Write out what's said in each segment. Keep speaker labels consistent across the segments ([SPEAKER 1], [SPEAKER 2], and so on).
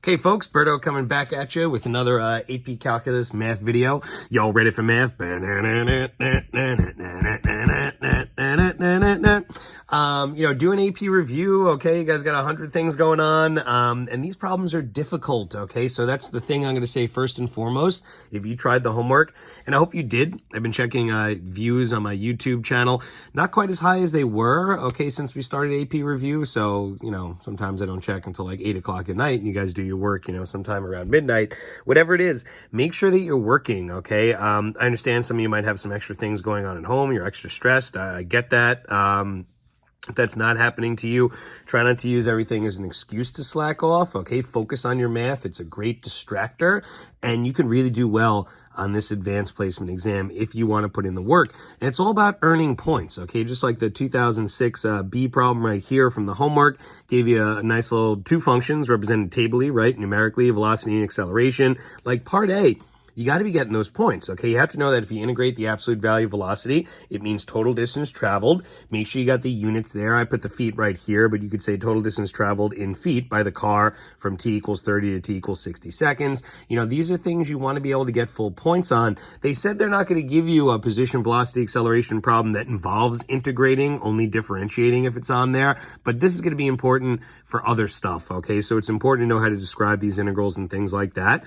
[SPEAKER 1] Okay, folks, Berto coming back at you with another AP Calculus math video. Y'all ready for math? Doing AP review, okay? You guys got 100 things going on, and these problems are difficult, okay? So that's the thing I'm going to say first and foremost, if you tried the homework, and I hope you did. I've been checking views on my YouTube channel. Not quite as high as they were, okay, since we started AP review, so, sometimes I don't check until like 8 o'clock at night, and you guys do your work, sometime around midnight. Whatever it is, make sure that you're working, okay? I understand some of you might have some extra things going on at home. You're extra stressed. I get that. If that's not happening to you, try not to use everything as an excuse to slack off, okay? Focus on your math. It's a great distractor, and you can really do well on this advanced placement exam if you want to put in the work. And it's all about earning points, okay? Just like the 2006 B problem right here from the homework, gave you a nice little two functions represented tably, right? Numerically, velocity and acceleration. Like part A, you got to be getting those points, okay? You have to know that if you integrate the absolute value of velocity, it means total distance traveled. Make sure you got the units there. I put the feet right here, but you could say total distance traveled in feet by the car from t equals 30 to t equals 60 seconds. These are things you want to be able to get full points on. They said they're not going to give you a position, velocity, acceleration problem that involves integrating, only differentiating if it's on there. But this is going to be important for other stuff, okay? So it's important to know how to describe these integrals and things like that.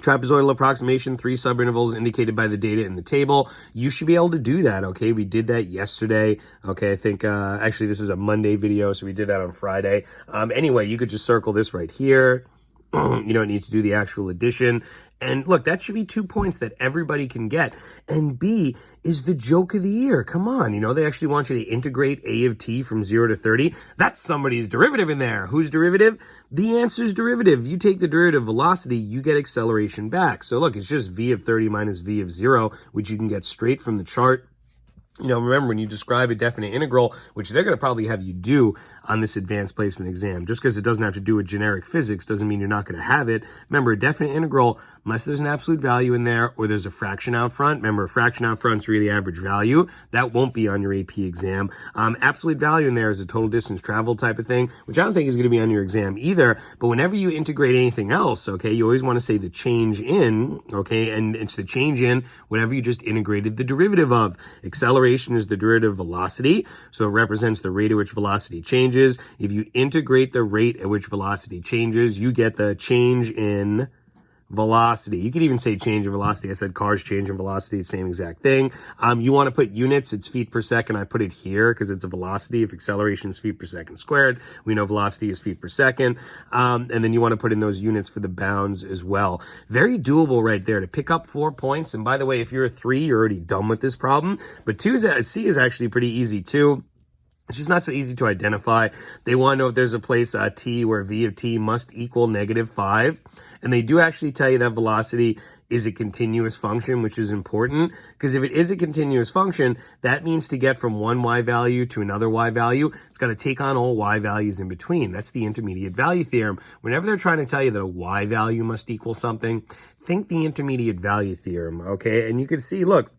[SPEAKER 1] Trapezoidal approximation, 3 subintervals indicated by the data in the table. You should be able to do that, okay? We did that yesterday, okay? I think, actually, this is a Monday video, so we did that on Friday. Anyway, you could just circle this right here. You don't need to do the actual addition. And look, that should be 2 points that everybody can get. And B is the joke of the year. Come on, they actually want you to integrate A of t from 0 to 30. That's somebody's derivative in there. Whose derivative? The answer's derivative. You take the derivative of velocity, you get acceleration back. So look, it's just v of 30 minus v of 0, which you can get straight from the chart. Remember, when you describe a definite integral, which they're going to probably have you do on this advanced placement exam, just because it doesn't have to do with generic physics doesn't mean you're not going to have it. Remember, a definite integral, unless there's an absolute value in there or there's a fraction out front, remember, a fraction out front is really average value. That won't be on your AP exam. Absolute value in there is a total distance traveled type of thing, which I don't think is going to be on your exam either. But whenever you integrate anything else, okay, you always want to say the change in, okay, and it's the change in whenever you just integrated the derivative of. Acceleration is the derivative of velocity, so it represents the rate at which velocity changes. If you integrate the rate at which velocity changes, you get the change in velocity. You could even say change in velocity. I said cars change in velocity, it's the same exact thing. You want to put units, it's feet per second. I put it here because it's a velocity. If acceleration is feet per second squared, we know velocity is feet per second. And then you want to put in those units for the bounds as well. Very doable right there to pick up 4 points. And by the way, if you're a 3, you're already done with this problem. But C is actually pretty easy too. It's just not so easy to identify. They want to know if there's a place t where v of t must equal -5. And they do actually tell you that velocity is a continuous function, which is important, because if it is a continuous function, that means to get from one y value to another y value, it's got to take on all y values in between. That's the intermediate value theorem. Whenever they're trying to tell you that a y value must equal something, think the intermediate value theorem, okay? And you can see, look,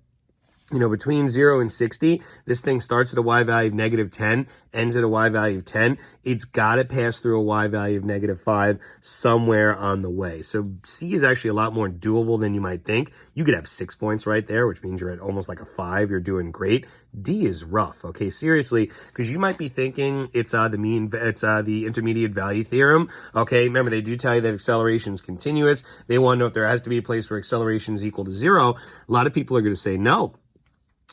[SPEAKER 1] between 0 and 60, this thing starts at a y value of -10, ends at a y value of 10. It's got to pass through a y value of -5 somewhere on the way. So C is actually a lot more doable than you might think. You could have 6 points right there, which means you're at almost like a 5. You're doing great. D is rough, okay? Seriously, because you might be thinking it's the intermediate value theorem, okay? Remember, they do tell you that acceleration is continuous. They want to know if there has to be a place where acceleration is equal to 0. A lot of people are going to say no,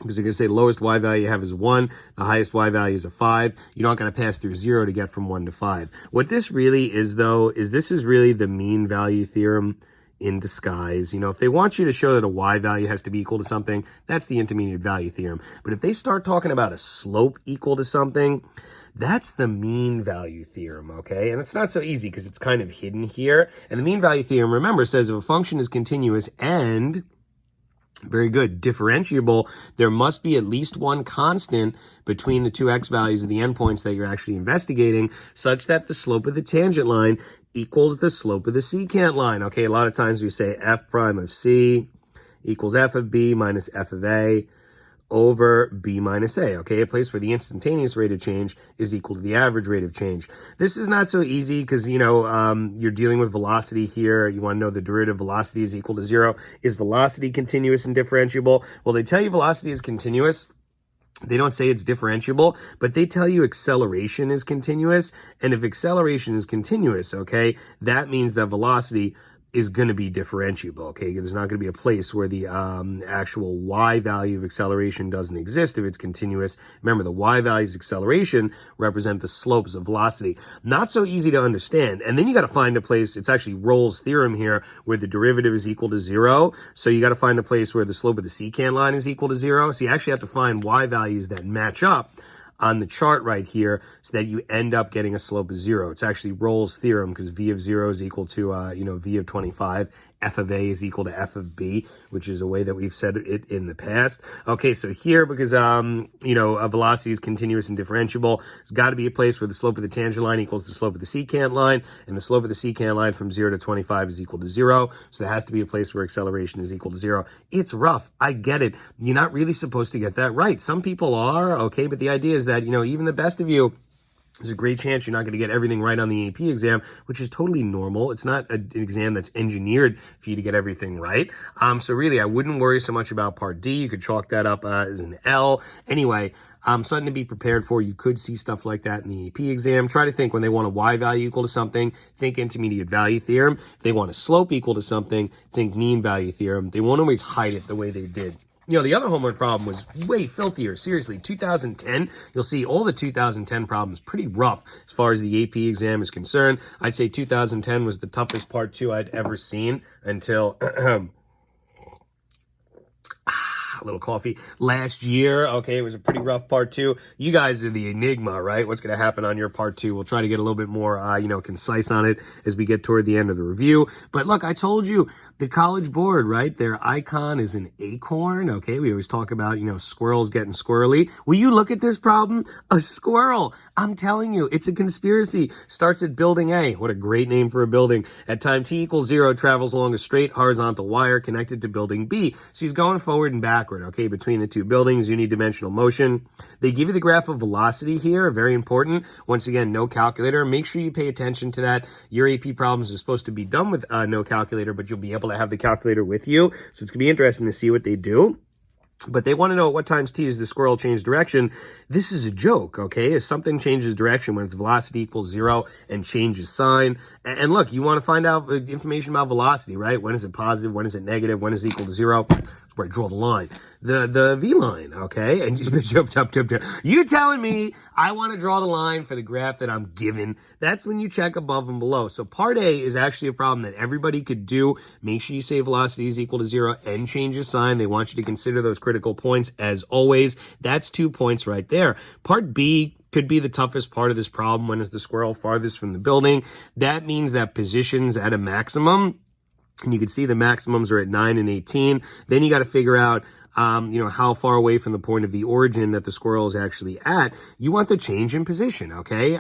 [SPEAKER 1] because they're going to say the lowest y value you have is 1, the highest y value is a 5. You're not going to pass through 0 to get from 1 to 5. What this really is, though, is this is really the mean value theorem in disguise. If they want you to show that a y value has to be equal to something, that's the intermediate value theorem. But if they start talking about a slope equal to something, that's the mean value theorem, okay? And it's not so easy because it's kind of hidden here. And the mean value theorem, remember, says if a function is continuous and very good. Differentiable, there must be at least one constant between the two x values of the endpoints that you're actually investigating, such that the slope of the tangent line equals the slope of the secant line. Okay, a lot of times we say f prime of c equals f of b minus f of a, over b minus a, okay? A place where the instantaneous rate of change is equal to the average rate of change. This is not so easy because, you're dealing with velocity here. You want to know the derivative velocity is equal to 0. Is velocity continuous and differentiable? Well, they tell you velocity is continuous. They don't say it's differentiable, but they tell you acceleration is continuous. And if acceleration is continuous, okay, that means that velocity is going to be differentiable, okay? There's not going to be a place where the actual y value of acceleration doesn't exist if it's continuous. Remember, the y values of acceleration represent the slopes of velocity. Not so easy to understand. And then you got to find a place, it's actually Rolle's theorem here, where the derivative is equal to 0. So you got to find a place where the slope of the secant line is equal to 0. So you actually have to find y values that match up on the chart right here so that you end up getting a slope of 0. It's actually Rolle's theorem because v of 0 is equal to, v of 25. F of A is equal to F of B, which is a way that we've said it in the past. Okay, so here, because, a velocity is continuous and differentiable, it's got to be a place where the slope of the tangent line equals the slope of the secant line, and the slope of the secant line from 0 to 25 is equal to 0. So there has to be a place where acceleration is equal to 0. It's rough. I get it. You're not really supposed to get that right. Some people are, okay, but the idea is that, even the best of you, there's a great chance you're not going to get everything right on the AP exam, which is totally normal. It's not an exam that's engineered for you to get everything right. So really, I wouldn't worry so much about part D. You could chalk that up as an L. Anyway, something to be prepared for. You could see stuff like that in the AP exam. Try to think when they want a y value equal to something, think intermediate value theorem. If they want a slope equal to something, think mean value theorem. They won't always hide it the way they did. The other homework problem was way filthier. Seriously, 2010, you'll see all the 2010 problems pretty rough as far as the AP exam is concerned. I'd say 2010 was the toughest part 2 I'd ever seen until a little coffee last year. Okay, it was a pretty rough part 2. You guys are the enigma, right? What's going to happen on your part 2? We'll try to get a little bit more, concise on it as we get toward the end of the review. But look, I told you, the College Board, right? Their icon is an acorn. Okay, we always talk about, squirrels getting squirrely. Will you look at this problem? A squirrel. I'm telling you, it's a conspiracy. Starts at building A. What a great name for a building. At time t equals 0, travels along a straight horizontal wire connected to building B. So he's going forward and backward, okay, between the two buildings, unidimensional motion. They give you the graph of velocity here, very important. Once again, no calculator. Make sure you pay attention to that. Your AP problems are supposed to be done with no calculator, but you'll be able to have the calculator with you. So it's going to be interesting to see what they do. But they want to know at what times t does the squirrel change direction. This is a joke, okay? If something changes direction when its velocity equals 0 and changes sign. And look, you want to find out information about velocity, right? When is it positive? When is it negative? When is it equal to 0? That's where I draw the line. The V line, okay? And you're telling me I want to draw the line for the graph that I'm given. That's when you check above and below. So part A is actually a problem that everybody could do. Make sure you say velocity is equal to 0 and change your sign. They want you to consider those critical points as always. That's 2 points right there. Part B could be the toughest part of this problem. When is the squirrel farthest from the building? That means that positions at a maximum, and you can see the maximums are at 9 and 18. Then you got to figure out how far away from the point of the origin that the squirrel is actually at. You want the change in position, okay?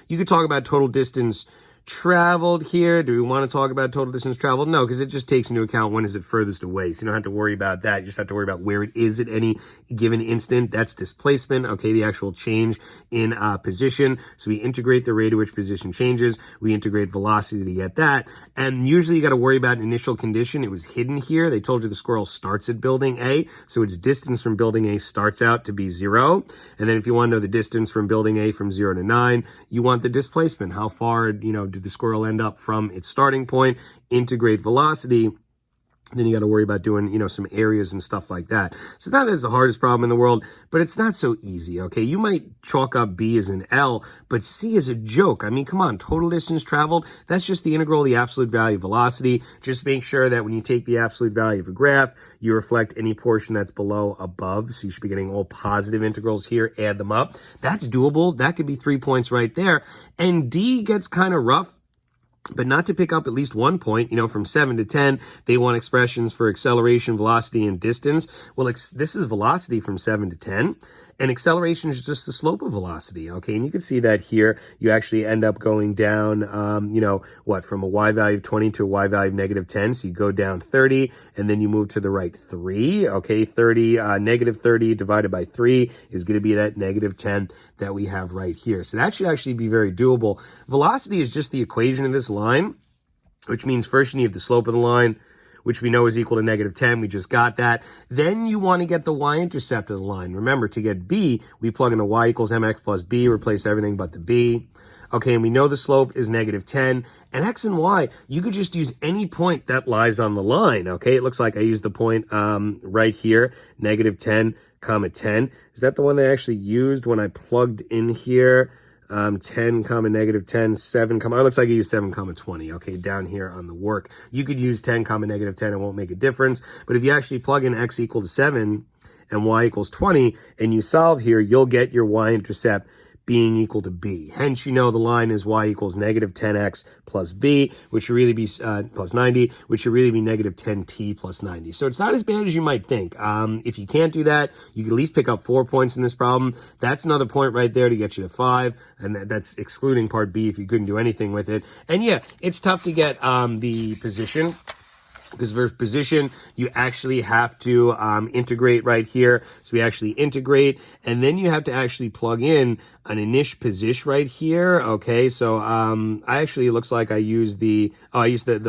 [SPEAKER 1] You could talk about total distance traveled here. Do we want to talk about total distance traveled? No, because it just takes into account when is it furthest away. So you don't have to worry about that. You just have to worry about where it is at any given instant. That's displacement, okay, the actual change in position. So we integrate the rate at which position changes. We integrate velocity to get that. And usually you got to worry about an initial condition. It was hidden here. They told you the squirrel starts at building A. So its distance from building A starts out to be 0. And then if you want to know the distance from building A from 0 to 9, you want the displacement. How far, did the squirrel end up from its starting point? Integrate velocity. Then you got to worry about doing, some areas and stuff like that. So it's not that it's the hardest problem in the world, but it's not so easy, okay? You might chalk up B as an L, but C is a joke. I mean, come on, total distance traveled, that's just the integral of the absolute value of velocity. Just make sure that when you take the absolute value of a graph, you reflect any portion that's below above. So you should be getting all positive integrals here, add them up. That's doable. That could be 3 points right there. And D gets kind of rough. but not to pick up at least 1 point, from 7 to 10, they want expressions for acceleration, velocity, and distance. Well, this is velocity from 7 to 10, and acceleration is just the slope of velocity, okay? And you can see that here, you actually end up going down, from a y value of 20 to a y value of negative 10, so you go down 30, and then you move to the right 3, okay? Negative 30 divided by 3 is going to be that negative 10 that we have right here. So that should actually be very doable. Velocity is just the equation of this line, which means first you need the slope of the line, which we know is equal to negative 10. We just got that. Then you want to get the y-intercept of the line. Remember, to get b, we plug in a y equals mx plus b, replace everything but the b. Okay, and we know the slope is negative 10. And x and y, you could just use any point that lies on the line, okay? It looks like I used the point right here, negative 10, comma 10. Is that the one they actually used when I plugged in here? 10, comma, negative 10, 7, comma, it looks like you use 7, comma, 20, okay, down here on the work. You could use 10, comma, negative 10, it won't make a difference. But if you actually plug in x equal to 7 and y equals 20, and you solve here, you'll get your y-intercept being equal to b. Hence, the line is y equals negative 10x plus b, which should really be plus 90, which should really be negative 10t plus 90. So it's not as bad as you might think. If you can't do that, you can at least pick up 4 points in this problem. That's another point right there to get you to 5, and that's excluding part b if you couldn't do anything with it. And yeah, it's tough to get the position, because for position, you actually have to integrate right here. So we actually integrate, and then you have to actually plug in an initial position right here, okay? So it looks like I used the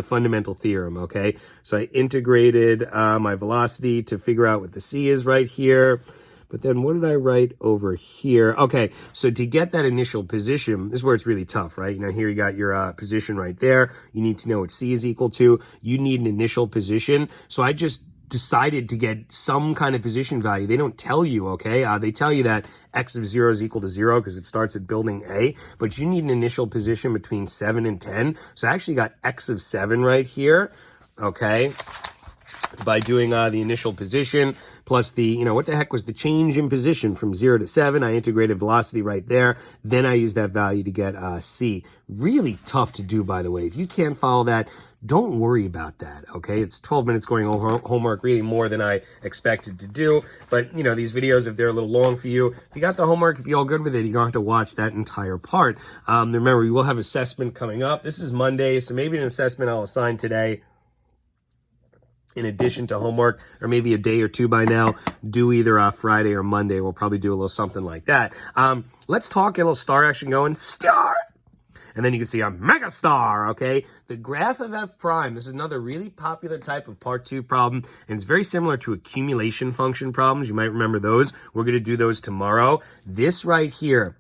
[SPEAKER 1] fundamental theorem, okay? So I integrated my velocity to figure out what the c is right here. But then what did I write over here? Okay, so to get that initial position, this is where it's really tough, right? Now here you got your position right there. You need to know what c is equal to. You need an initial position. So I just decided to get some kind of position value. They don't tell you, okay? They tell you that x of 0 is equal to 0 because it starts at building A, but you need an initial position between 7 and 10. So I actually got x of 7 right here, okay? By doing the initial position plus the, what the heck was the change in position from 0 to 7. I integrated velocity right there. Then I used that value to get c. Really tough to do, by the way. If you can't follow that, don't worry about that, okay? It's 12 minutes going over homework, really more than I expected to do. But, these videos, if they're a little long for you, if you got the homework, if you're all good with it, you don't have to watch that entire part. Remember, we will have assessment coming up. This is Monday, so maybe an assessment I'll assign today in addition to homework, or maybe a day or two by now, do either Friday or Monday. We'll probably do a little something like that. Let's talk, get a little star action going. Star! And then you can see a mega star, okay? The graph of f prime, this is another really popular type of part 2 problem, and it's very similar to accumulation function problems. You might remember those. We're going to do those tomorrow. This right here,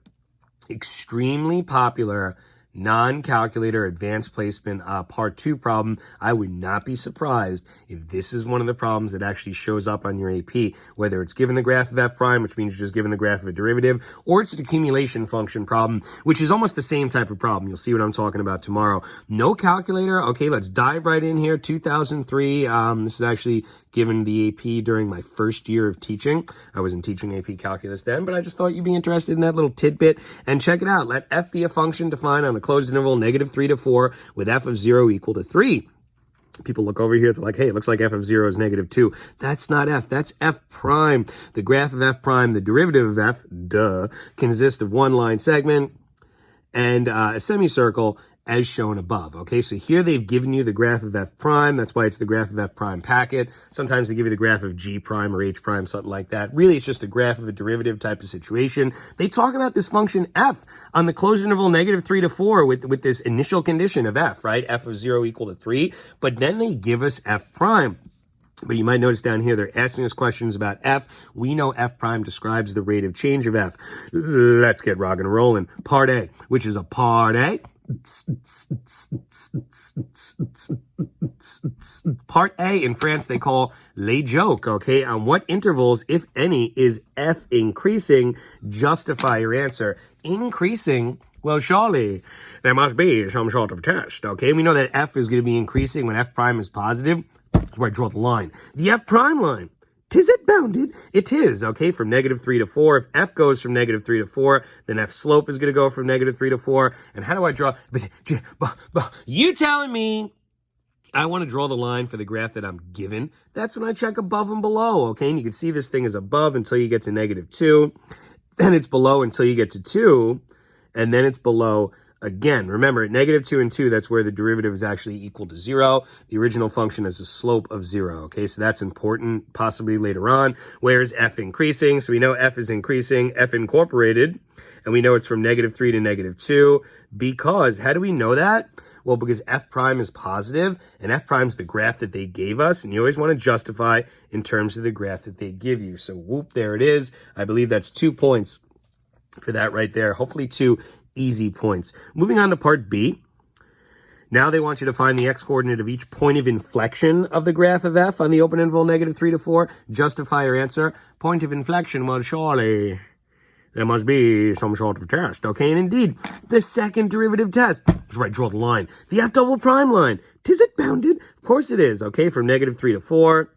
[SPEAKER 1] extremely popular non-calculator advanced placement part 2 problem. I would not be surprised if this is one of the problems that actually shows up on your AP, whether it's given the graph of f prime, which means you're just given the graph of a derivative, or it's an accumulation function problem, which is almost the same type of problem. You'll see what I'm talking about tomorrow. No calculator. Okay, let's dive right in here. 2003. This is actually given the AP during my first year of teaching. I wasn't teaching AP calculus then, but I just thought you'd be interested in that little tidbit. And check it out. Let f be a function defined on the closed interval -3 to 4 with f of 0 equal to 3. People look over here, they're like, hey, it looks like f of 0 is -2. That's not f, that's f prime. The graph of f prime, the derivative of f, consists of one line segment and a semicircle as shown above. Okay, so here they've given you the graph of f prime. That's why it's the graph of f prime packet. Sometimes they give you the graph of g prime or h prime, something like that. Really, it's just a graph of a derivative type of situation. They talk about this function f on the closed interval -3 to 4 with this initial condition of f, right? F of 0 equal to 3. But then they give us f prime. But you might notice down here, they're asking us questions about f. We know f prime describes the rate of change of f. Let's get rockin' and rollin'. Part A, which is a part A. Part A in France they call les joke, okay? On what intervals, if any, is f increasing? Justify your answer. Increasing, well, surely there must be some sort of test, okay? We know that f is going to be increasing when f prime is positive. That's where I draw the line. The f prime line Tis it bounded? It is, okay, from -3 to 4. If f goes from -3 to 4, then f slope is going to go from -3 to 4. And how do I draw? You telling me I want to draw the line for the graph that I'm given. That's when I check above and below, okay? And you can see this thing is above until you get to -2. Then it's below until you get to 2. And then it's below again. Remember, at -2 and 2, that's where the derivative is actually equal to 0. The original function has a slope of 0, okay? So that's important, possibly later on. Where is f increasing? So we know f is increasing, f incorporated, and we know it's from -3 to -2 because, how do we know that? Well, because f prime is positive, and f prime is the graph that they gave us, and you always want to justify in terms of the graph that they give you. So whoop, there it is. I believe that's 2 points for that right there. Hopefully 2 easy points. Moving on to part B. Now they want you to find the x-coordinate of each point of inflection of the graph of f on the open interval -3 to 4. Justify your answer. Point of inflection, well, surely there must be some sort of test, okay? And indeed, the second derivative test. That's right, draw the line. The f double prime line. Tis it bounded? Of course it is, okay? From -3 to 4.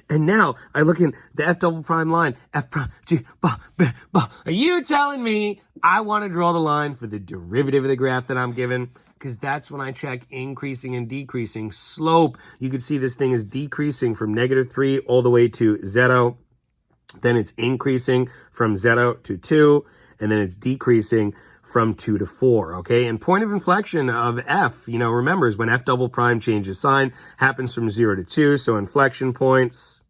[SPEAKER 1] And now I look in the f double prime line, f prime, g, ba, ba, ba. Are you telling me I want to draw the line for the derivative of the graph that I'm given? Because that's when I check increasing and decreasing slope. You can see this thing is decreasing from -3 all the way to 0. Then it's increasing from 0 to 2. And then it's decreasing from 2 to 4, okay? And point of inflection of f, remember, is when f double prime changes sign, happens from 0 to 2. So inflection points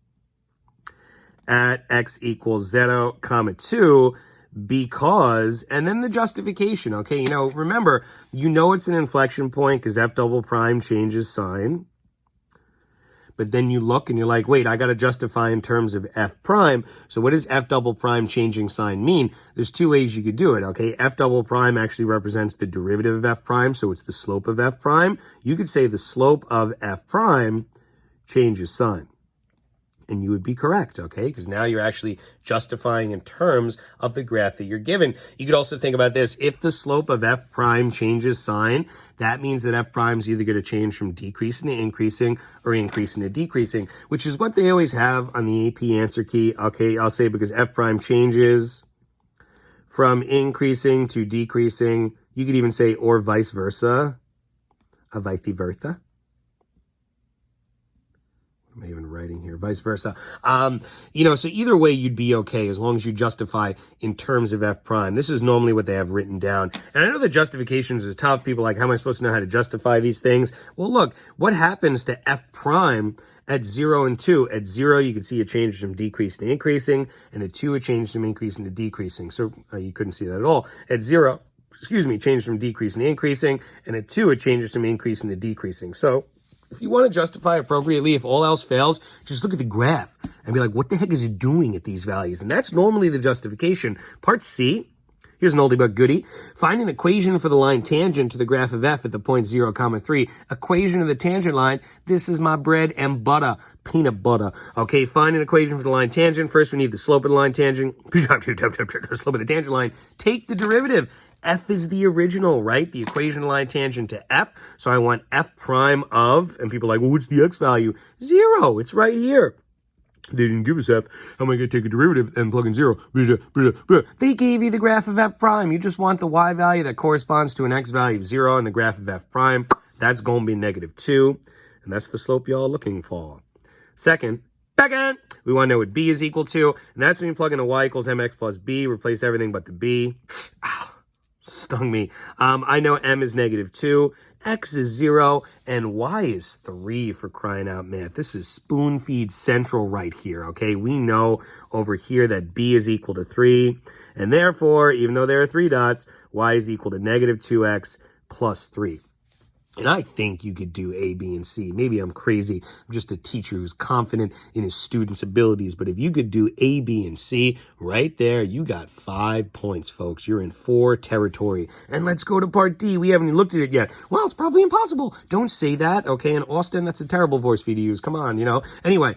[SPEAKER 1] at x equals 0, 2, because, and then the justification, okay? Remember, it's an inflection point because f double prime changes sign. But then you look and you're like, wait, I got to justify in terms of f prime. So what does f double prime changing sign mean? There's 2 ways you could do it, okay? F double prime actually represents the derivative of f prime, so it's the slope of f prime. You could say the slope of f prime changes sign. And you would be correct, okay? Because now you're actually justifying in terms of the graph that you're given. You could also think about this. If the slope of f prime changes sign, that means that f prime is either going to change from decreasing to increasing or increasing to decreasing, which is what they always have on the AP answer key. Okay, I'll say because f prime changes from increasing to decreasing. You could even say or vice versa, a vice versa. Am I even writing here? Vice versa. So either way, you'd be okay as long as you justify in terms of f prime. This is normally what they have written down. And I know the justifications are tough. People are like, how am I supposed to know how to justify these things? Well, look, what happens to f prime at 0 and 2? At 0, you can see it changes from decreasing to increasing, and at 2, it changes from increasing to decreasing. So you couldn't see that at all. At 0, it changes from decreasing to increasing, and at 2, it changes from increasing to decreasing. So if you want to justify appropriately, if all else fails, just look at the graph and be like, what the heck is it doing at these values? And that's normally the justification. Part C, here's an oldie but goodie. Find an equation for the line tangent to the graph of f at the point 0, 3. Equation of the tangent line. This is my bread and butter. Peanut butter. Okay, find an equation for the line tangent. First, we need the slope of the line tangent. Slope of the tangent line. Take the derivative. F is the original, right? The equation line tangent to f. So I want f prime of, and people are like, well, what's the x value? 0. It's right here. They didn't give us f. How am I going to take a derivative and plug in 0? They gave you the graph of f prime. You just want the y value that corresponds to an x value of 0 in the graph of f prime. That's going to be -2. And that's the slope y'all looking for. Second, we want to know what b is equal to. And that's when you plug in a y equals mx plus b. Replace everything but the b. Stung me. I know m is -2, x is 0, and y is 3 for crying out math. This is spoon feed central right here, okay? We know over here that b is equal to 3, and therefore, even though there are 3 dots, y is equal to -2x plus 3. And I think you could do A, B, and C. Maybe I'm crazy. I'm just a teacher who's confident in his students' abilities. But if you could do A, B, and C right there, you got 5 points, folks. You're in 4 territory. And let's go to part D. We haven't even looked at it yet. Well, it's probably impossible. Don't say that, okay? And Austin, that's a terrible voice for you to use. Come on, Anyway,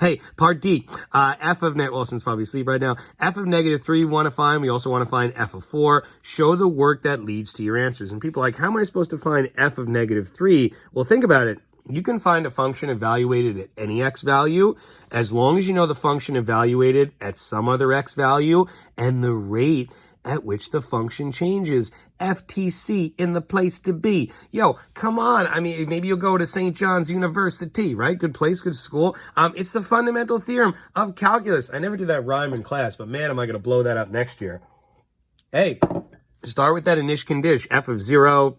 [SPEAKER 1] hey, part D. F of Austin's probably asleep right now. F of -3 we want to find. We also want to find F of 4. Show the work that leads to your answers. And people are like, how am I supposed to find f of -3? Well, think about it. you can find a function evaluated at any x value as long as you know the function evaluated at some other x value and the rate at which the function changes. FTC in the place to be. Yo, come on. I mean, maybe you'll go to St. John's University, right? Good place, good school. It's the fundamental theorem of calculus. I never did that rhyme in class, but man, am I going to blow that up next year. Hey, start with that inish condish, f of 0.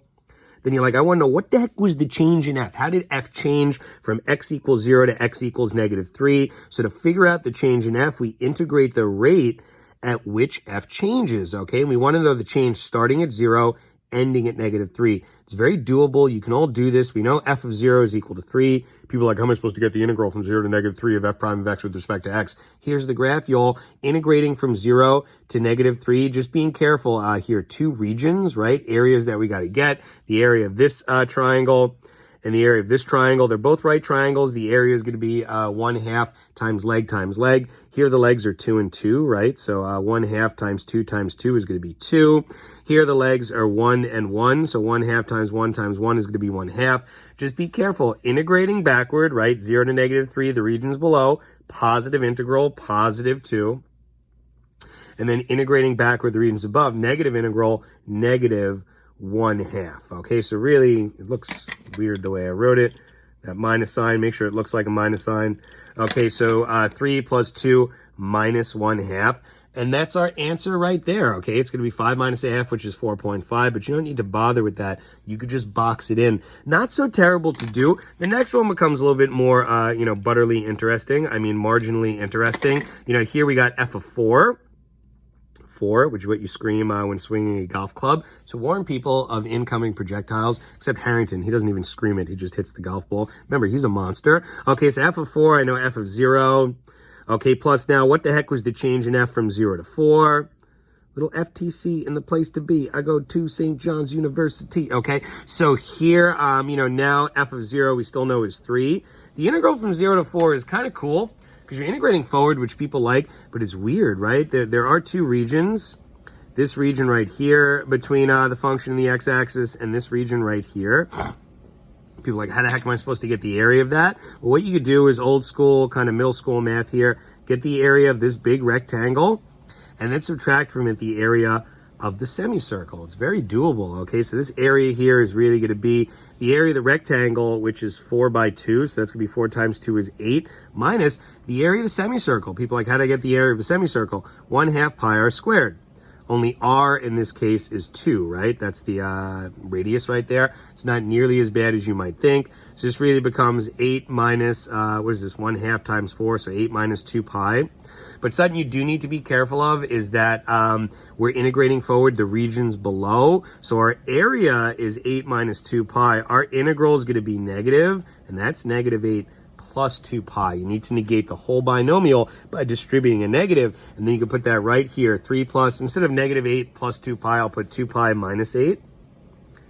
[SPEAKER 1] Then you're like, I want to know what the heck was the change in f? How did f change from x equals 0 to x equals -3? So to figure out the change in f, we integrate the rate at which f changes, okay? And we want to know the change starting at 0, ending at -3. It's very doable. You can all do this. We know f of 0 is equal to 3. People are like, how am I supposed to get the integral from 0 to -3 of f prime of x with respect to x? Here's the graph, y'all. Integrating from 0 to -3. Just being careful here. Two regions, right? Areas that we got to get. The area of this triangle and the area of this triangle. They're both right triangles. The area is going to be 1/2 times leg times leg. Here the legs are 2 and 2, right? So 1/2 times 2 is going to be 2. Here the legs are 1 and 1. So 1/2 times 1 is going to be 1/2. Just be careful. Integrating backward, right? 0 to -3, the regions below. Positive integral, +2. And then integrating backward, the regions above. Negative integral, -1/2. Okay, so really, it looks weird the way I wrote it. That minus sign, make sure it looks like a minus sign. Okay, so 3 plus 2 minus 1/2. And that's our answer right there, okay? It's going to be 5 minus a half, which is 4.5, but you don't need to bother with that. You could just box it in. Not so terrible to do. The next one becomes a little bit more, butterly interesting. I mean, marginally interesting. Here we got f of 4. 4, which is what you scream when swinging a golf club, to warn people of incoming projectiles, except Harrington. He doesn't even scream it. He just hits the golf ball. Remember, he's a monster. Okay, so f of 4, I know f of 0. Okay, plus now, what the heck was the change in f from 0 to 4? Little FTC in the place to be. I go to St. John's University. Okay, so here, now f of 0 we still know is 3. The integral from 0 to 4 is kind of cool, because you're integrating forward, which people like, but it's weird, right? There are two regions. This region right here between the function and the x-axis, and this region right here. People are like, how the heck am I supposed to get the area of that? Well, what you could do is old school, kind of middle school math here. Get the area of this big rectangle, and then subtract from it the area of the semicircle. It's very doable, okay? So this area here is really going to be the area of the rectangle, which is 4 by 2, so that's going to be 4 times 2 is 8, minus the area of the semicircle. People are like, how do I get the area of a semicircle? 1/2 pi r squared. Only r in this case is 2, right? That's the radius right there. It's not nearly as bad as you might think. So this really becomes 8 minus, 1/2 times 4, so 8 minus 2 pi. But something you do need to be careful of is that we're integrating forward the regions below. So our area is 8 minus 2 pi. Our integral is going to be negative, and that's -8 plus 2 pi. You need to negate the whole binomial by distributing a negative, and then you can put that right here. 3 plus, instead of -8 plus 2 pi, I'll put 2 pi minus 8.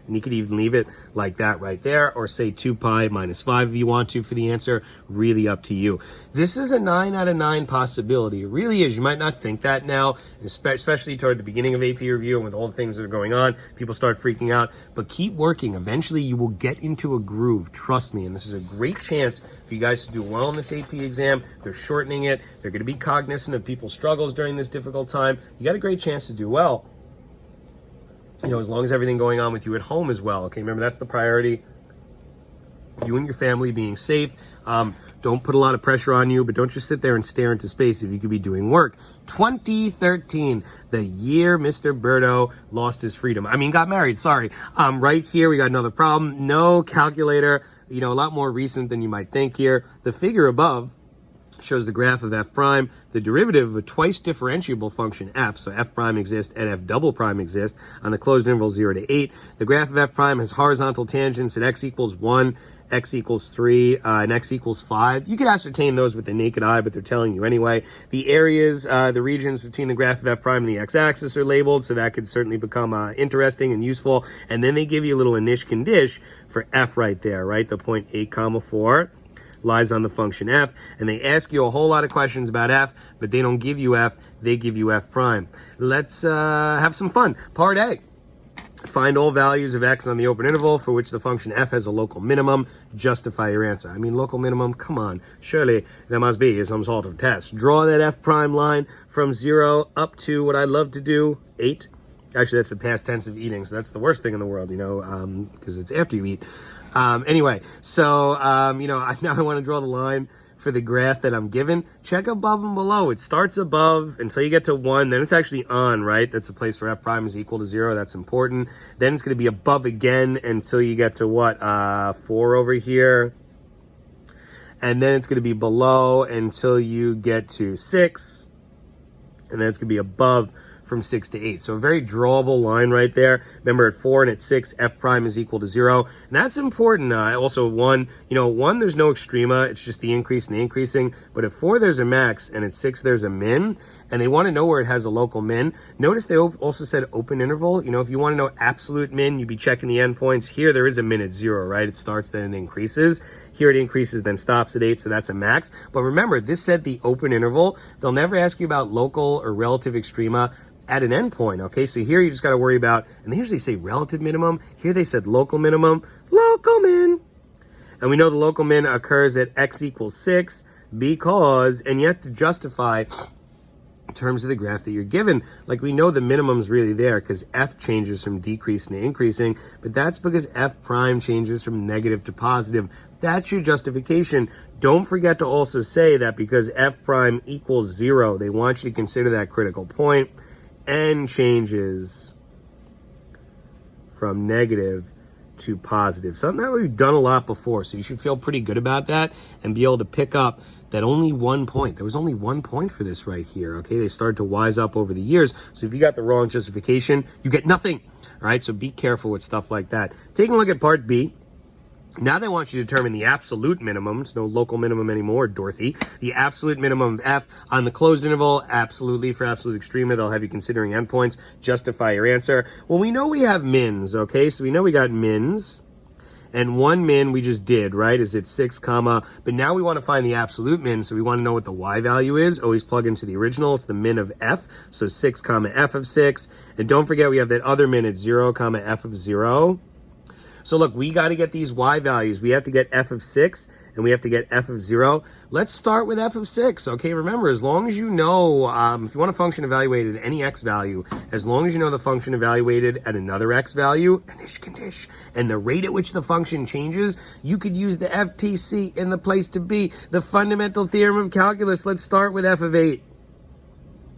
[SPEAKER 1] And you could even leave it like that right there, or say 2 pi minus 5 if you want to for the answer. Really up to you. This is a 9 out of 9 possibility. It really is. You might not think that now, especially toward the beginning of AP review and with all the things that are going on, people start freaking out. But keep working. Eventually, you will get into a groove. Trust me. And this is a great chance for you guys to do well in this AP exam. They're shortening it. They're going to be cognizant of people's struggles during this difficult time. You got a great chance to do well. As long as everything going on with you at home as well. Okay, remember, that's the priority. You and your family being safe. Don't put a lot of pressure on you, but don't just sit there and stare into space if you could be doing work. 2013, the year Mr. Berto lost his freedom. Got married, sorry. Right here, we got another problem. No calculator. A lot more recent than you might think here. The figure above shows the graph of f prime, the derivative of a twice differentiable function f, so f prime exists and f double prime exists on the closed interval 0 to 8. The graph of f prime has horizontal tangents at x equals 1, x equals 3, and x equals 5. You can ascertain those with the naked eye, but they're telling you anyway. The areas, the regions between the graph of f prime and the x-axis are labeled, so that could certainly become interesting and useful. And then they give you a little inish condish for f right there, right? The point 8, 4 lies on the function f, and they ask you a whole lot of questions about f, but they don't give you f, they give you f prime. Let's have some fun. Part A. Find all values of x on the open interval for which the function f has a local minimum. Justify your answer. I mean, local minimum, come on. Surely there must be some sort of test. Draw that f prime line from 0 up to what I love to do, 8. Actually, that's the past tense of eating, so that's the worst thing in the world, you know, because it's after you eat. Anyway, so, now I want to draw the line for the graph that I'm given. Check above and below. It starts above until you get to 1. Then it's actually on, right? That's a place where f prime is equal to 0. That's important. Then it's going to be above again until you get to what? 4 over here. And then it's going to be below until you get to 6. And then it's going to be above from 6 to 8. So a very drawable line right there. Remember, at 4 and at 6, f prime is equal to 0. And that's important. Also, 1, 1, there's no extrema. It's just the increase and the increasing. But at 4, there's a max, and at 6, there's a min. And they want to know where it has a local min. Notice they also said open interval. If you want to know absolute min, you'd be checking the endpoints. Here, there is a min at 0, right? It starts, then it increases. Here it increases, then stops at 8, so that's a max. But remember, this said the open interval. They'll never ask you about local or relative extrema at an endpoint, okay? So here you just got to worry about, and they usually say relative minimum. Here they said local minimum, local min. And we know the local min occurs at x equals 6 because, and you have to justify in terms of the graph that you're given. Like, we know the minimum's really there because f changes from decreasing to increasing, but that's because f prime changes from negative to positive. That's your justification. Don't forget to also say that because f prime equals 0, they want you to consider that critical point. N changes from negative to positive. Something that we've done a lot before, so you should feel pretty good about that and be able to pick up that only 1 point. There was only 1 point for this right here, okay? They started to wise up over the years, so if you got the wrong justification, you get nothing, all right? So be careful with stuff like that. Taking a look at part B. Now they want you to determine the absolute minimum. It's no local minimum anymore, Dorothy. The absolute minimum of f on the closed interval, absolutely. For absolute extrema, they'll have you considering endpoints. Justify your answer. Well, we know we have mins, okay? So we know we got mins. And one min we just did, right, is at 6, comma. But now we want to find the absolute min, so we want to know what the y value is. Always plug into the original. It's the min of f, so 6, comma, f of 6. And don't forget we have that other min at 0, comma, f of 0. So look, we got to get these y values. We have to get f of 6, and we have to get f of 0. Let's start with f of 6, okay? Remember, as long as you know, if you want a function evaluated at any x value, as long as you know the function evaluated at another x value, and the rate at which the function changes, you could use the FTC in the place to be, the fundamental theorem of calculus. Let's start with f of 8.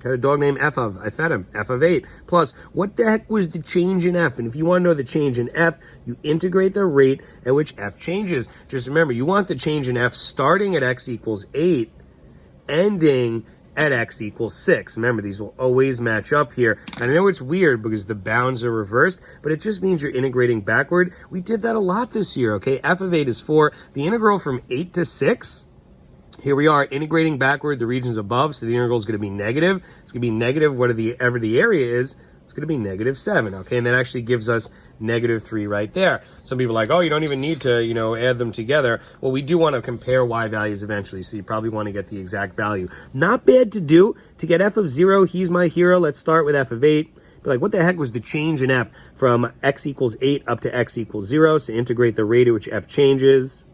[SPEAKER 1] Got a dog named F of. I fed him. F of 8. Plus, what the heck was the change in F? And if you want to know the change in F, you integrate the rate at which F changes. Just remember, you want the change in F starting at x equals 8, ending at x equals 6. Remember, these will always match up here. And I know it's weird because the bounds are reversed, but it just means you're integrating backward. We did that a lot this year, okay? F of 8 is 4. The integral from 8 to 6, here we are integrating backward the regions above, so the integral is going to be negative. It's going to be negative whatever the area is. It's going to be negative 7, okay? And that actually gives us negative 3 right there. Some people are like, oh, you don't even need to, add them together. Well, we do want to compare y values eventually, so you probably want to get the exact value. Not bad to do. To get f of 0, he's my hero. Let's start with f of 8. Be like, what the heck was the change in f from x equals 8 up to x equals 0? So integrate the rate at which f changes.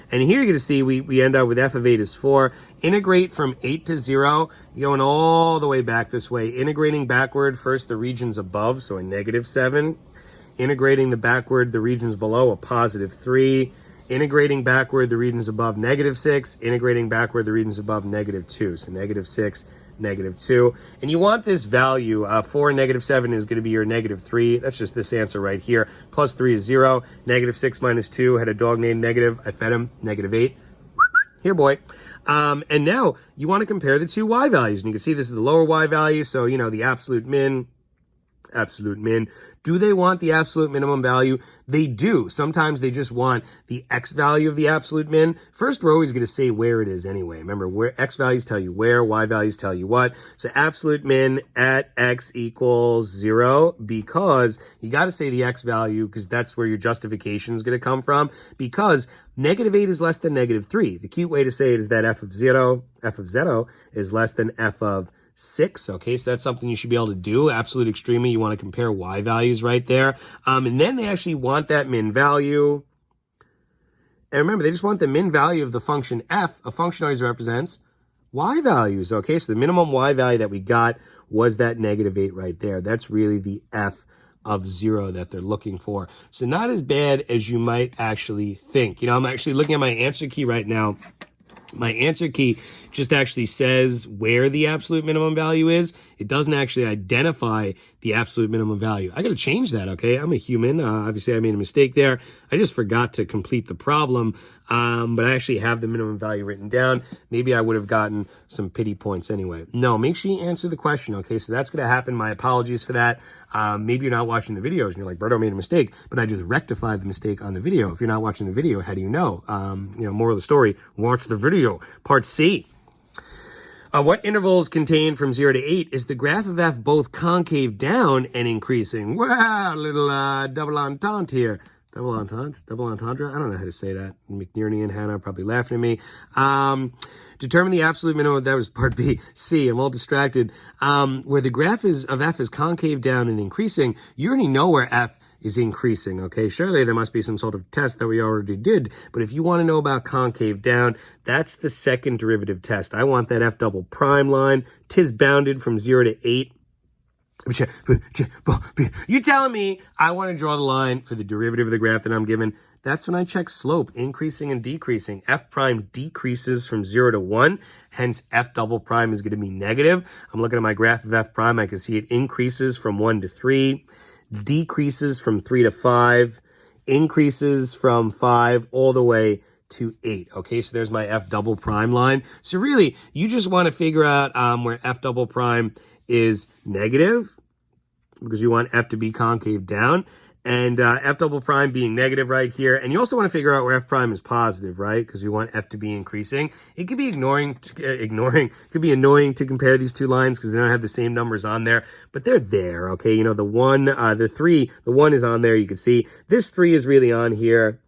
[SPEAKER 1] And here you're going to see we end up with f of 8 is 4. Integrate from 8 to 0, going all the way back this way. Integrating backward, first the regions above, so a negative 7. Integrating the backward, the regions below, a positive 3. Integrating backward, the regions above, negative 6. Integrating backward, the regions above, negative 2. So negative 6, negative 2. And you want this value. 4 and negative 7 is going to be your negative 3. That's just this answer right here. Plus 3 is 0. Negative 6 minus 2. Had a dog named Negative. I fed him. Negative 8. Here, boy. And now you want to compare the two y values. And you can see this is the lower y value. So, the absolute min. Absolute min. Do they want the absolute minimum value? They do. Sometimes they just want the x value of the absolute min. First, we're always going to say where it is anyway. Remember, where x values tell you where, y values tell you what. So absolute min at x equals 0, because you got to say the x value because that's where your justification is going to come from, because negative 8 is less than negative 3. The cute way to say it is that f of 0 is less than f of 6. Okay, so that's something you should be able to do. Absolute extrema, you want to compare y values right there. And then they actually want that min value. And remember, they just want the min value of the function f. A function always represents y values. Okay, so the minimum y value that we got was that -8 right there. That's really the f of 0 that they're looking for. So not as bad as you might actually think. I'm actually looking at my answer key right now. My answer key just actually says where the absolute minimum value is. It doesn't actually identify the absolute minimum value. I got to change that, okay? I'm a human. Obviously, I made a mistake there. I just forgot to complete the problem, but I actually have the minimum value written down. Maybe I would have gotten some pity points anyway. No, make sure you answer the question, okay? So that's going to happen. My apologies for that. Maybe you're not watching the videos and you're like, Berto made a mistake, but I just rectified the mistake on the video. If you're not watching the video, how do you know? Moral of the story, watch the video. Part C. What intervals contained from 0 to 8 is the graph of f both concave down and increasing? Wow, little double entente here. Double entendre? I don't know how to say that. McNearney and Hannah are probably laughing at me. Determine the absolute minimum. That was part B. C, I'm all distracted. Where the graph of f is concave down and increasing, you already know where f is increasing, okay? Surely there must be some sort of test that we already did, but if you want to know about concave down, that's the second derivative test. I want that f double prime line. 'Tis bounded from 0 to 8. You telling me I want to draw the line for the derivative of the graph that I'm given? That's when I check slope, increasing and decreasing. F prime decreases from 0 to 1, hence f double prime is going to be negative. I'm looking at my graph of f prime. I can see it increases from 1 to 3, decreases from 3 to 5, increases from 5 all the way to 8. Okay, so there's my f double prime line. So really, you just want to figure out where f double prime is negative, because you want f to be concave down, and f double prime being negative right here. And you also want to figure out where f prime is positive, right? Because you want f to be increasing. It could be it could be annoying to compare these two lines because they don't have the same numbers on there, but they're there, okay? The 1 is on there. You can see this 3 is really on here.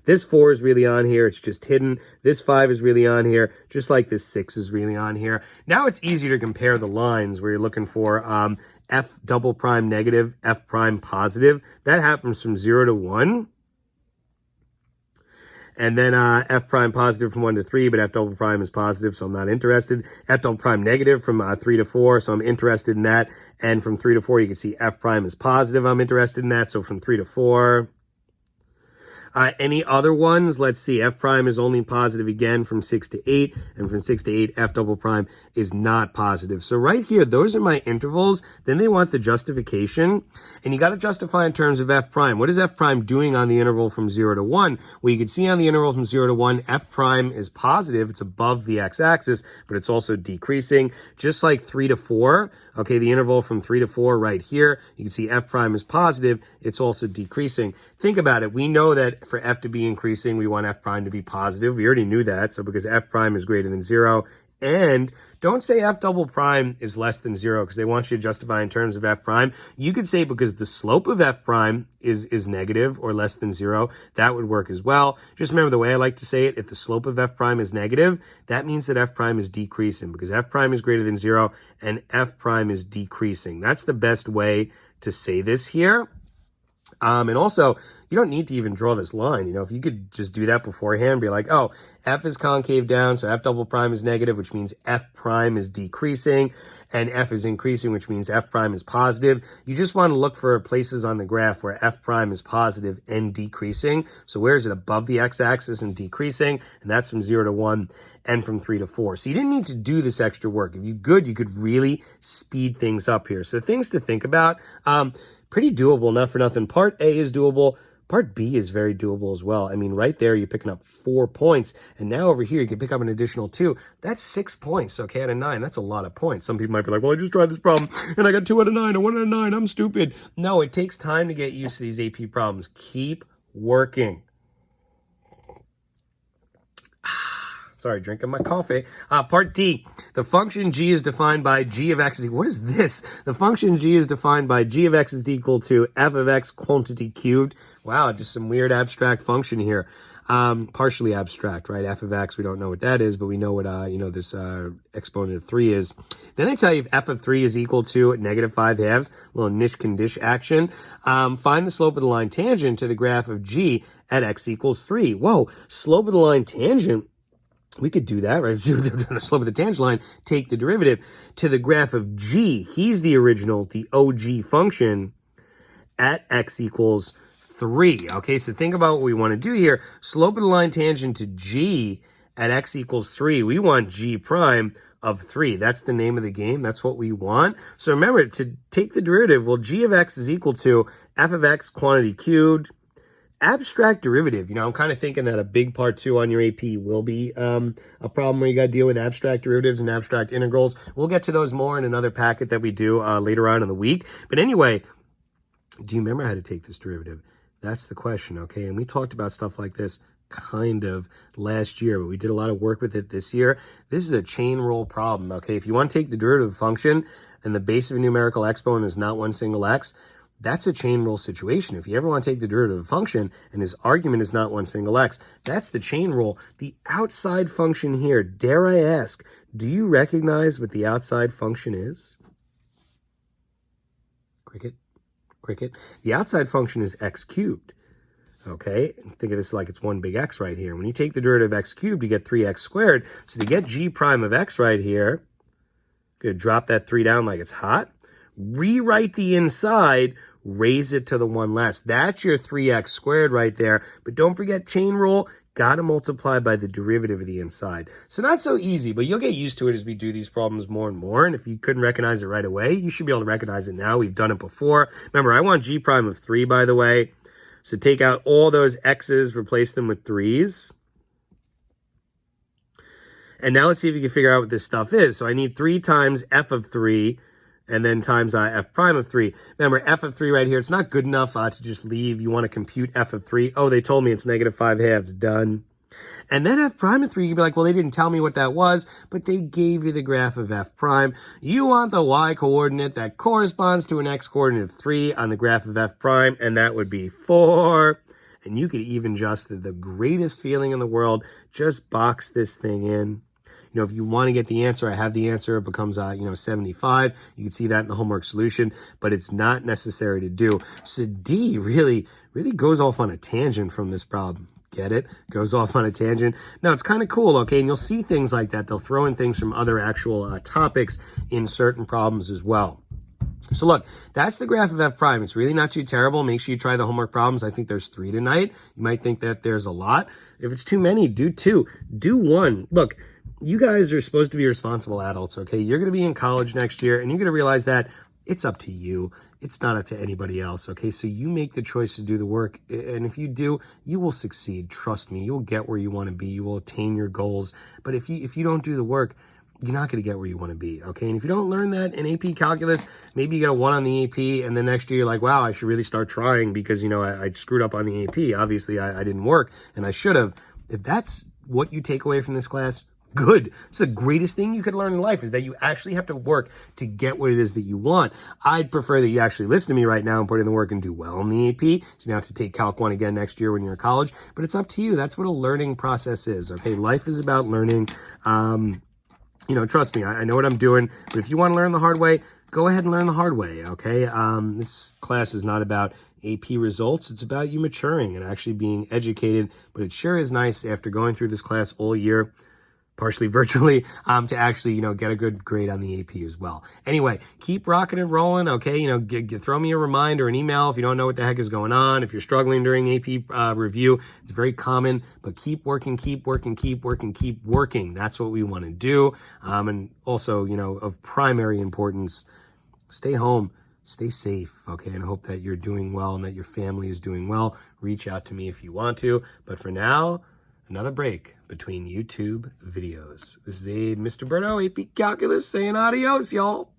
[SPEAKER 1] This 4 is really on here. It's just hidden. This 5 is really on here, just like this 6 is really on here. Now it's easier to compare the lines where you're looking for f double prime negative, f prime positive. That happens from 0 to 1. And then f prime positive from 1 to 3, but f double prime is positive, so I'm not interested. F double prime negative from 3 to 4, so I'm interested in that. And from 3 to 4, you can see f prime is positive. I'm interested in that, so from 3 to 4. Any other ones? Let's see. F prime is only positive again from 6 to 8, and from 6 to 8, f double prime is not positive. So right here, those are my intervals. Then they want the justification, and you got to justify in terms of f prime. What is f prime doing on the interval from 0 to 1? Well, you can see on the interval from 0 to 1, f prime is positive. It's above the x-axis, but it's also decreasing, just like 3 to 4. Okay, the interval from 3 to 4 right here, you can see f prime is positive. It's also decreasing. Think about it. We know that for f to be increasing, we want f prime to be positive. We already knew that. So because f prime is greater than 0, and don't say f double prime is less than 0 because they want you to justify in terms of f prime. You could say because the slope of f prime is negative or less than 0. That would work as well. Just remember the way I like to say it, if the slope of f prime is negative, that means that f prime is decreasing because f prime is greater than 0 and f prime is decreasing. That's the best way to say this here. And also, you don't need to even draw this line. If you could just do that beforehand, be like, oh, f is concave down, so f double prime is negative, which means f prime is decreasing, and f is increasing, which means f prime is positive. You just want to look for places on the graph where f prime is positive and decreasing. So where is it? Above the x-axis and decreasing, and that's from 0 to 1 and from 3 to 4. So you didn't need to do this extra work. If you could really speed things up here. So things to think about. Pretty doable, not for nothing. Part A is doable. Part B is very doable as well. I mean, right there, you're picking up 4 points. And now over here, you can pick up an additional 2. That's 6 points, okay, out of 9. That's a lot of points. Some people might be like, well, I just tried this problem, and I got 2 out of 9, and 1 out of 9. I'm stupid. No, it takes time to get used to these AP problems. Keep working. Sorry, drinking my coffee. Part D, the function g is defined by g of x. What is this? The function g is defined by g of x is equal to f of x quantity cubed. Wow, just some weird abstract function here. Partially abstract, right? F of x, we don't know what that is, but we know what, this exponent of 3 is. Then they tell you if f of 3 is equal to negative 5/2, little nish-condish action. Find the slope of the line tangent to the graph of g at x equals 3. Whoa, slope of the line tangent. We could do that, right? The slope of the tangent line, take the derivative to the graph of g. He's the original, the OG function at x equals 3. Okay, so think about what we want to do here. Slope of the line tangent to g at x equals 3. We want g prime of 3. That's the name of the game. That's what we want. So remember, to take the derivative, well, g of x is equal to f of x quantity cubed. Abstract derivative, I'm kind of thinking that a big part 2 on your AP will be a problem where you got to deal with abstract derivatives and abstract integrals. We'll get to those more in another packet that we do later on in the week. But anyway, do you remember how to take this derivative? That's the question, okay? And we talked about stuff like this kind of last year, but we did a lot of work with it this year. This is a chain rule problem, okay? If you want to take the derivative of a function and the base of a numerical exponent is not one single x, that's a chain rule situation. If you ever want to take the derivative of a function and his argument is not one single x, that's the chain rule. The outside function here, dare I ask, do you recognize what the outside function is? Cricket? The outside function is x cubed. Okay, think of this like it's one big x right here. When you take the derivative of x cubed, you get 3x squared. So to get g prime of x right here, going to drop that 3 down like it's hot. Rewrite the inside, raise it to the 1 less. That's your 3x squared right there. But don't forget chain rule, got to multiply by the derivative of the inside. So not so easy, but you'll get used to it as we do these problems more and more. And if you couldn't recognize it right away, you should be able to recognize it now. We've done it before. Remember, I want g prime of 3, by the way. So take out all those x's, replace them with 3's. And now let's see if you can figure out what this stuff is. So I need 3 times f of 3, and then times f prime of 3. Remember, f of 3 right here, it's not good enough to just leave. You want to compute f of 3. Oh, they told me it's negative 5/2. Done. And then f prime of 3, you'd be like, well, they didn't tell me what that was, but they gave you the graph of f prime. You want the y coordinate that corresponds to an x coordinate of 3 on the graph of f prime, and that would be 4. And you could even just, the greatest feeling in the world, just box this thing in. If you want to get the answer, I have the answer. It becomes, 75. You can see that in the homework solution, but it's not necessary to do. So D really goes off on a tangent from this problem. Get it? Goes off on a tangent. Now, it's kind of cool, okay? And you'll see things like that. They'll throw in things from other actual topics in certain problems as well. So look, that's the graph of f prime. It's really not too terrible. Make sure you try the homework problems. I think there's 3 tonight. You might think that there's a lot. If it's too many, do 2. Do 1. Look, you guys are supposed to be responsible adults, okay? You're going to be in college next year, and you're going to realize that it's up to you. It's not up to anybody else, okay? So you make the choice to do the work, and if you do, you will succeed. Trust me, you'll get where you want to be. You will attain your goals. But if you don't do the work, you're not going to get where you want to be, okay? And if you don't learn that in AP Calculus, maybe you get a 1 on the AP, and then next year you're like, wow, I should really start trying because, I screwed up on the AP. Obviously, I didn't work, and I should have. If that's what you take away from this class, good. It's the greatest thing you could learn in life, is that you actually have to work to get what it is that you want. I'd prefer that you actually listen to me right now and put in the work and do well in the AP. So you don't have to take Calc 1 again next year when you're in college, but it's up to you. That's what a learning process is, okay? Life is about learning. Trust me, I know what I'm doing, but if you want to learn the hard way, go ahead and learn the hard way, okay? This class is not about AP results. It's about you maturing and actually being educated, but it sure is nice after going through this class all year, partially virtually, to actually, get a good grade on the AP as well. Anyway, keep rocking and rolling, okay? Throw me a reminder, an email if you don't know what the heck is going on. If you're struggling during AP review, it's very common, but keep working. That's what we want to do. And also, of primary importance, stay home, stay safe, okay? And I hope that you're doing well and that your family is doing well. Reach out to me if you want to. But for now, another break between YouTube videos. This is Abe, Mr. Berto, AP Calculus, saying adios, y'all.